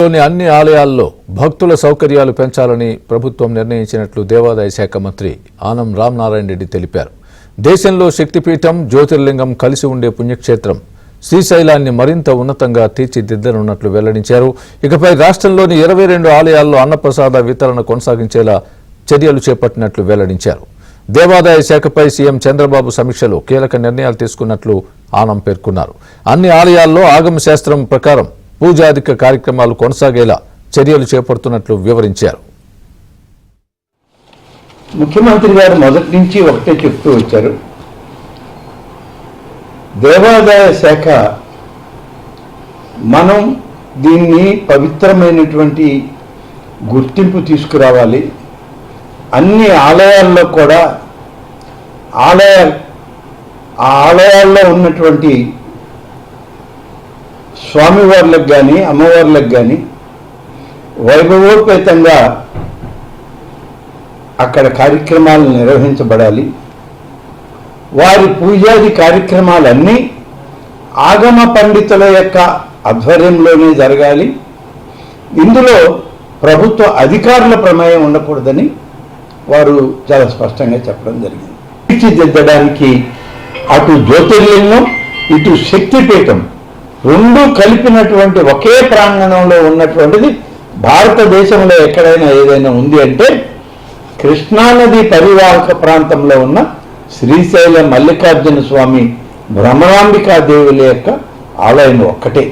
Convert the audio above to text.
లోని అన్ని ఆలయాల్లో భక్తుల సౌకర్యాలు పెంచాలని ప్రభుత్వం నిర్ణయించినట్లు దేవాదాయ శాఖ మంత్రి ఆనం రామనారాయణ రెడ్డి తెలిపారు. దేశంలో శక్తిపీఠం జ్యోతిర్లింగం కలిసి ఉండే పుణ్యక్షేత్రం శ్రీశైలాన్ని మరింత ఉన్నతంగా తీర్చిదిద్దనున్నట్లు వెల్లడించారు. ఇకపై రాష్ట్రంలోని 22 ఆలయాల్లో అన్నప్రసాద వితరణ కొనసాగించేలా చర్యలు చేపట్టినట్లు వెల్లడించారు. దేవాదాయ శాఖపై సీఎం చంద్రబాబు సమీక్షలో కీలక నిర్ణయాలు తీసుకున్నట్లు ఆనం పేర్కొన్నారు. అన్ని ఆలయాల్లో ఆగమ శాస్త్రం ప్రకారం పూజాధిక కార్యక్రమాలు కొనసాగేలా చర్యలు చేపడుతున్నట్లు వివరించారు. ముఖ్యమంత్రి గారు మొదటి నుంచి ఒకటే చెప్తూ వచ్చారు, దేవాదాయ శాఖ మనం దీన్ని పవిత్రమైనటువంటి గుర్తింపు తీసుకురావాలి. అన్ని ఆలయాల్లో కూడా ఆలయాల్లో ఉన్నటువంటి స్వామివార్లకు కానీ అమ్మవార్లకు కానీ వైభవోపేతంగా అక్కడ కార్యక్రమాలు నిర్వహించబడాలి. వారి పూజాది కార్యక్రమాలన్నీ ఆగమ పండితుల యొక్క ఆధ్వర్యంలోనే జరగాలి. ఇందులో ప్రభుత్వ అధికారుల ప్రమేయం ఉండకూడదని వారు చాలా స్పష్టంగా చెప్పడం జరిగింది. తీర్చిదిద్దడానికి అటు జ్యోతిర్లింగం ఇటు శక్తిపీఠం రెండూ కలిపినటువంటి ఒకే ప్రాంగణంలో ఉన్నటువంటిది భారతదేశంలో ఎక్కడైనా ఏదైనా ఉంది అంటే కృష్ణానది పరివాహక ప్రాంతంలో ఉన్న శ్రీశైల మల్లికార్జున స్వామి భ్రమరాంబికా దేవుల యొక్క ఆలయం ఒక్కటే.